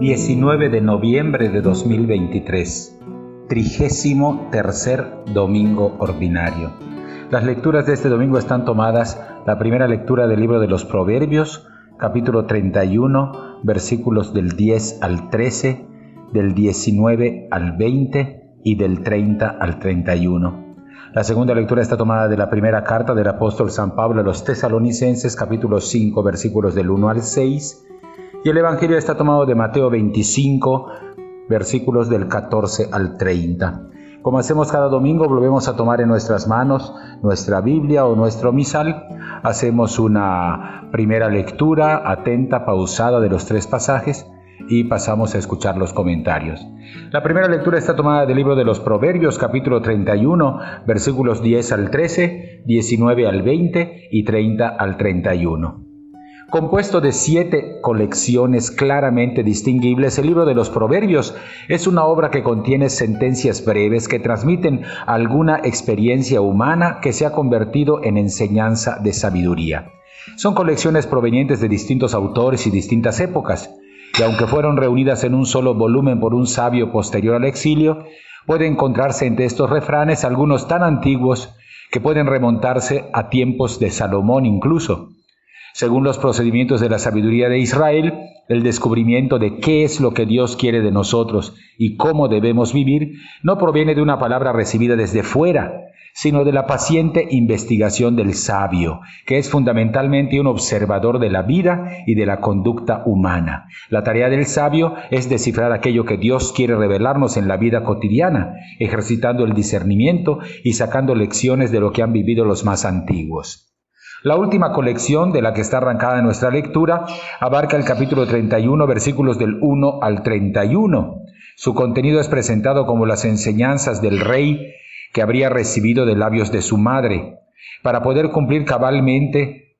19 de noviembre de 2023, 33º domingo ordinario. Las lecturas de este domingo están tomadas, la primera lectura del libro de los Proverbios, capítulo 31, versículos del 10 al 13, del 19 al 20 y del 30 al 31. La segunda lectura está tomada de la primera carta del apóstol San Pablo a los Tesalonicenses, capítulo 5, versículos del 1 al 6, y el Evangelio está tomado de Mateo 25, versículos del 14 al 30. Como hacemos cada domingo, volvemos a tomar en nuestras manos nuestra Biblia o nuestro misal. Hacemos una primera lectura atenta, pausada de los tres pasajes y pasamos a escuchar los comentarios. La primera lectura está tomada del libro de los Proverbios, capítulo 31, versículos 10 al 13, 19 al 20 y 30 al 31. Compuesto de 7 colecciones claramente distinguibles, el libro de los Proverbios es una obra que contiene sentencias breves que transmiten alguna experiencia humana que se ha convertido en enseñanza de sabiduría. Son colecciones provenientes de distintos autores y distintas épocas, y aunque fueron reunidas en un solo volumen por un sabio posterior al exilio, puede encontrarse entre estos refranes algunos tan antiguos que pueden remontarse a tiempos de Salomón incluso. Según los procedimientos de la sabiduría de Israel, el descubrimiento de qué es lo que Dios quiere de nosotros y cómo debemos vivir no proviene de una palabra recibida desde fuera, sino de la paciente investigación del sabio, que es fundamentalmente un observador de la vida y de la conducta humana. La tarea del sabio es descifrar aquello que Dios quiere revelarnos en la vida cotidiana, ejercitando el discernimiento y sacando lecciones de lo que han vivido los más antiguos. La última colección de la que está arrancada nuestra lectura abarca el capítulo 31, versículos del 1 al 31. Su contenido es presentado como las enseñanzas del rey que habría recibido de labios de su madre. Para poder cumplir cabalmente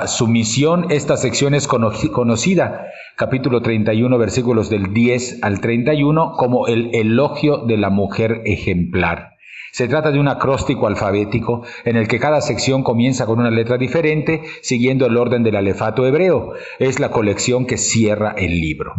su misión, esta sección es conocida, capítulo 31, versículos del 10 al 31, como el elogio de la mujer ejemplar. Se trata de un acróstico alfabético en el que cada sección comienza con una letra diferente, siguiendo el orden del alefato hebreo. Es la colección que cierra el libro.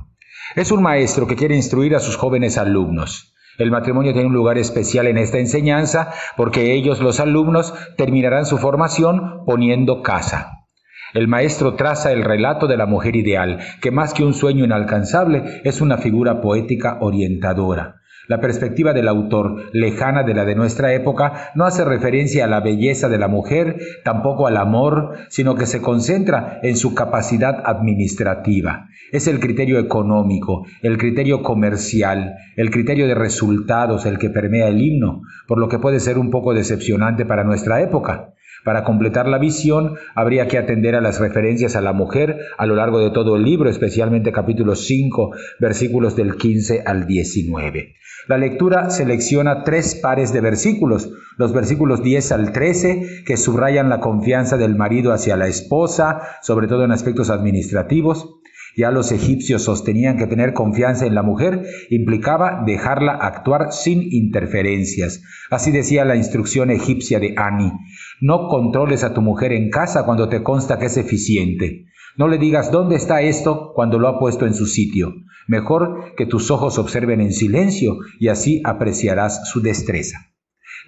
Es un maestro que quiere instruir a sus jóvenes alumnos. El matrimonio tiene un lugar especial en esta enseñanza porque ellos, los alumnos, terminarán su formación poniendo casa. El maestro traza el relato de la mujer ideal, que más que un sueño inalcanzable, es una figura poética orientadora. La perspectiva del autor, lejana de la de nuestra época, no hace referencia a la belleza de la mujer, tampoco al amor, sino que se concentra en su capacidad administrativa. Es el criterio económico, el criterio comercial, el criterio de resultados el que permea el himno, por lo que puede ser un poco decepcionante para nuestra época. Para completar la visión, habría que atender a las referencias a la mujer a lo largo de todo el libro, especialmente capítulo 5, versículos del 15 al 19. La lectura selecciona 3 pares de versículos, los versículos 10 al 13, que subrayan la confianza del marido hacia la esposa, sobre todo en aspectos administrativos. Ya los egipcios sostenían que tener confianza en la mujer implicaba dejarla actuar sin interferencias. Así decía la instrucción egipcia de Ani: no controles a tu mujer en casa cuando te consta que es eficiente. No le digas dónde está esto cuando lo ha puesto en su sitio. Mejor que tus ojos observen en silencio y así apreciarás su destreza.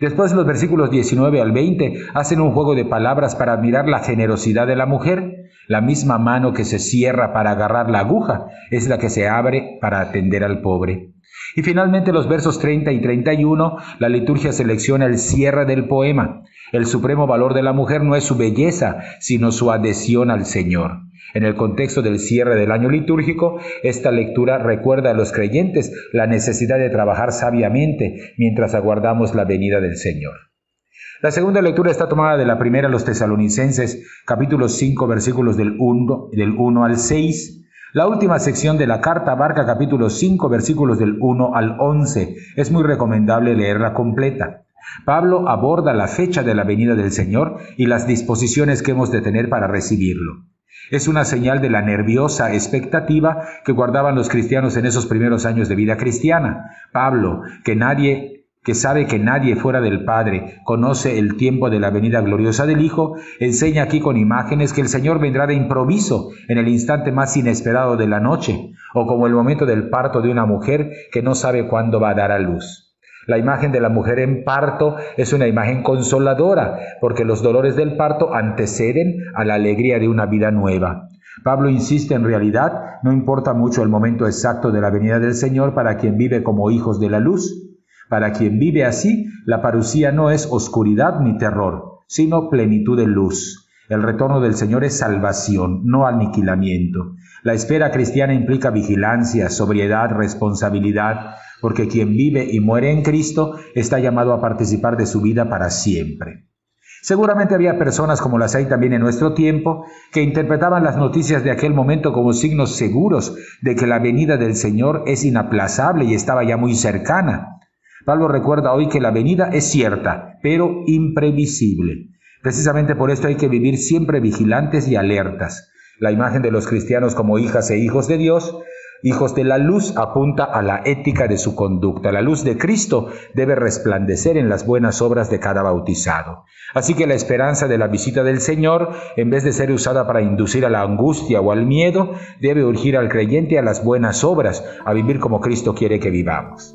Después los versículos 19 al 20 hacen un juego de palabras para admirar la generosidad de la mujer. La misma mano que se cierra para agarrar la aguja es la que se abre para atender al pobre. Y finalmente los versos 30 y 31, la liturgia selecciona el cierre del poema. El supremo valor de la mujer no es su belleza, sino su adhesión al Señor. En el contexto del cierre del año litúrgico, esta lectura recuerda a los creyentes la necesidad de trabajar sabiamente mientras aguardamos la venida del Señor. La segunda lectura está tomada de la primera a los Tesalonicenses, capítulo 5, versículos del 1 al 6. La última sección de la carta abarca capítulo 5, versículos del 1 al 11. Es muy recomendable leerla completa. Pablo aborda la fecha de la venida del Señor y las disposiciones que hemos de tener para recibirlo. Es una señal de la nerviosa expectativa que guardaban los cristianos en esos primeros años de vida cristiana. Pablo, que nadie que sabe que nadie fuera del Padre conoce el tiempo de la venida gloriosa del Hijo, enseña aquí con imágenes que el Señor vendrá de improviso en el instante más inesperado de la noche, o como el momento del parto de una mujer que no sabe cuándo va a dar a luz. La imagen de la mujer en parto es una imagen consoladora, porque los dolores del parto anteceden a la alegría de una vida nueva. Pablo insiste, en realidad no importa mucho el momento exacto de la venida del Señor para quien vive como hijos de la luz. Para quien vive así, la parusía no es oscuridad ni terror, sino plenitud de luz. El retorno del Señor es salvación, no aniquilamiento. La espera cristiana implica vigilancia, sobriedad, responsabilidad, porque quien vive y muere en Cristo está llamado a participar de su vida para siempre. Seguramente había personas, como las hay también en nuestro tiempo, que interpretaban las noticias de aquel momento como signos seguros de que la venida del Señor es inaplazable y estaba ya muy cercana. Pablo recuerda hoy que la venida es cierta, pero imprevisible. Precisamente por esto hay que vivir siempre vigilantes y alertas. La imagen de los cristianos como hijas e hijos de Dios, hijos de la luz, apunta a la ética de su conducta. La luz de Cristo debe resplandecer en las buenas obras de cada bautizado. Así que la esperanza de la visita del Señor, en vez de ser usada para inducir a la angustia o al miedo, debe urgir al creyente a las buenas obras, a vivir como Cristo quiere que vivamos.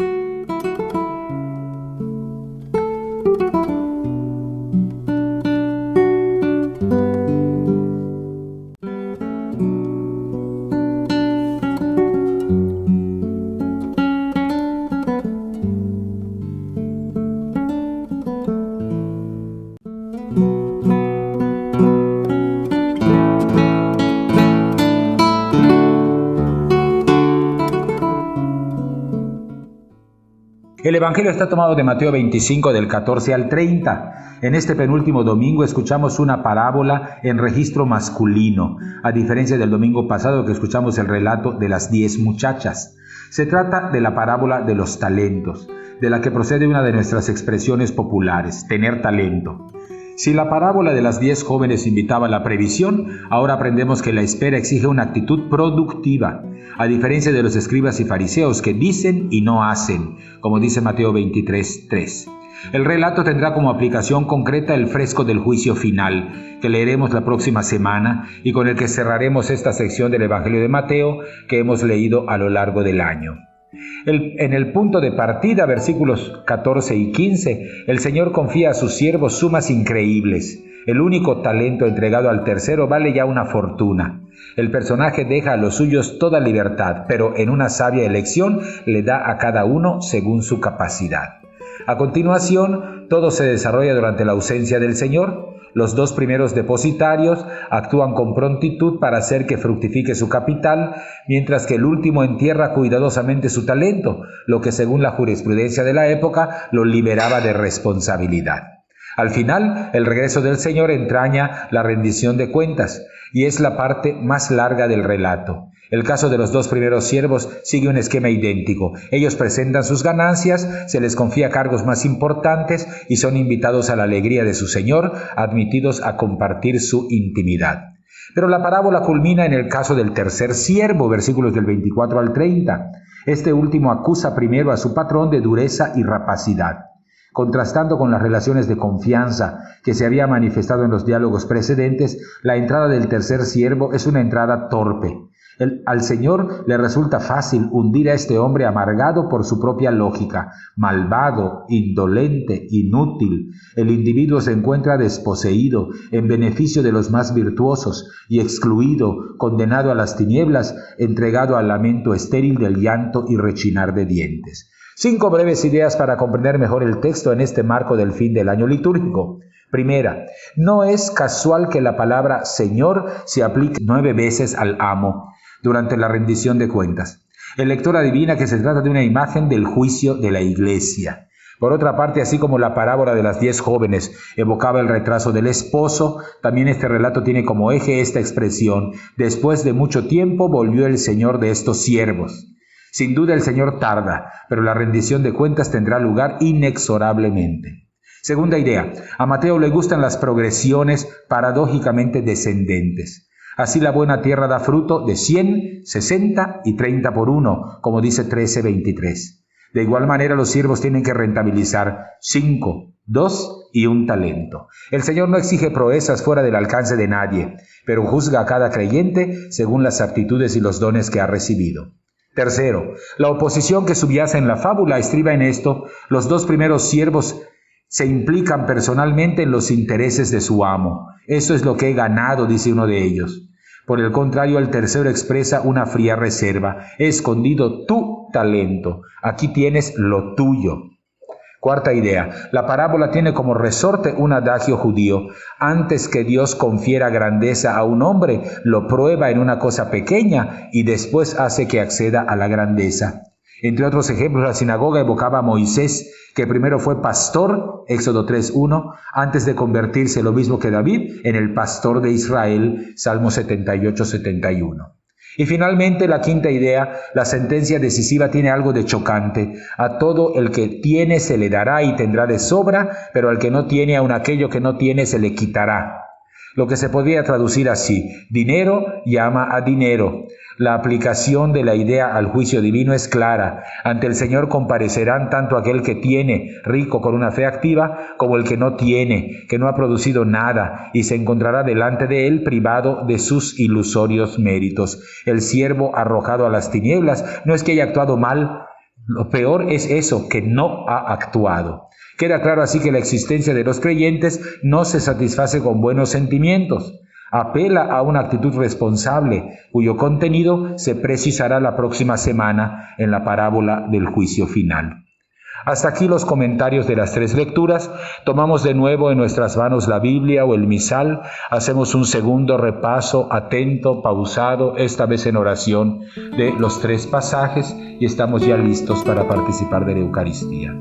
El Evangelio está tomado de Mateo 25, del 14 al 30. En este penúltimo domingo escuchamos una parábola en registro masculino, a diferencia del domingo pasado que escuchamos el relato de las 10 muchachas. Se trata de la parábola de los talentos, de la que procede una de nuestras expresiones populares, tener talento. Si la parábola de las 10 jóvenes invitaba a la previsión, ahora aprendemos que la espera exige una actitud productiva, a diferencia de los escribas y fariseos que dicen y no hacen, como dice Mateo 23:3. El relato tendrá como aplicación concreta el fresco del juicio final, que leeremos la próxima semana y con el que cerraremos esta sección del Evangelio de Mateo que hemos leído a lo largo del año. En el punto de partida, versículos 14 y 15, el Señor confía a sus siervos sumas increíbles. El único talento entregado al tercero vale ya una fortuna. El personaje deja a los suyos toda libertad, pero en una sabia elección le da a cada uno según su capacidad. A continuación, todo se desarrolla durante la ausencia del Señor. Los 2 primeros depositarios actúan con prontitud para hacer que fructifique su capital, mientras que el último entierra cuidadosamente su talento, lo que según la jurisprudencia de la época lo liberaba de responsabilidad. Al final, el regreso del Señor entraña la rendición de cuentas, y es la parte más larga del relato. El caso de los 2 primeros siervos sigue un esquema idéntico. Ellos presentan sus ganancias, se les confía cargos más importantes y son invitados a la alegría de su Señor, admitidos a compartir su intimidad. Pero la parábola culmina en el caso del tercer siervo, versículos del 24 al 30. Este último acusa primero a su patrón de dureza y rapacidad. Contrastando con las relaciones de confianza que se había manifestado en los diálogos precedentes, la entrada del tercer siervo es una entrada torpe. Al Señor le resulta fácil hundir a este hombre amargado por su propia lógica, malvado, indolente, inútil. El individuo se encuentra desposeído, en beneficio de los más virtuosos, y excluido, condenado a las tinieblas, entregado al lamento estéril del llanto y rechinar de dientes. 5 breves ideas para comprender mejor el texto en este marco del fin del año litúrgico. Primera, no es casual que la palabra Señor se aplique 9 veces al amo durante la rendición de cuentas. El lector adivina que se trata de una imagen del juicio de la iglesia. Por otra parte, así como la parábola de las 10 jóvenes evocaba el retraso del esposo, también este relato tiene como eje esta expresión: después de mucho tiempo volvió el Señor de estos siervos. Sin duda el Señor tarda, pero la rendición de cuentas tendrá lugar inexorablemente. Segunda idea, a Mateo le gustan las progresiones paradójicamente descendentes. Así la buena tierra da fruto de 100, 60 y 30 por 1, como dice 13:23. De igual manera, los siervos tienen que rentabilizar 5, 2 y 1 talento. El Señor no exige proezas fuera del alcance de nadie, pero juzga a cada creyente según las aptitudes y los dones que ha recibido. Tercero, la oposición que subyace en la fábula estriba en esto: los 2 primeros siervos se implican personalmente en los intereses de su amo. Eso es lo que he ganado, dice uno de ellos. Por el contrario, el tercero expresa una fría reserva: he escondido tu talento, aquí tienes lo tuyo. Cuarta idea, la parábola tiene como resorte un adagio judío: antes que Dios confiera grandeza a un hombre, lo prueba en una cosa pequeña y después hace que acceda a la grandeza. Entre otros ejemplos, la sinagoga evocaba a Moisés, que primero fue pastor, Éxodo 3:1, antes de convertirse, lo mismo que David, en el pastor de Israel, Salmo 78:71. Y finalmente, la quinta idea, la sentencia decisiva tiene algo de chocante: a todo el que tiene se le dará y tendrá de sobra, pero al que no tiene, aun aquello que no tiene se le quitará. Lo que se podría traducir así: dinero llama a dinero. La aplicación de la idea al juicio divino es clara. Ante el Señor comparecerán tanto aquel que tiene, rico con una fe activa, como el que no tiene, que no ha producido nada, y se encontrará delante de él privado de sus ilusorios méritos. El siervo arrojado a las tinieblas no es que haya actuado mal, lo peor es eso, que no ha actuado. Queda claro así que la existencia de los creyentes no se satisface con buenos sentimientos. Apela a una actitud responsable, cuyo contenido se precisará la próxima semana en la parábola del juicio final. Hasta aquí los comentarios de las 3 lecturas. Tomamos de nuevo en nuestras manos la Biblia o el misal. Hacemos un segundo repaso atento, pausado, esta vez en oración, de los 3 pasajes y estamos ya listos para participar de la Eucaristía.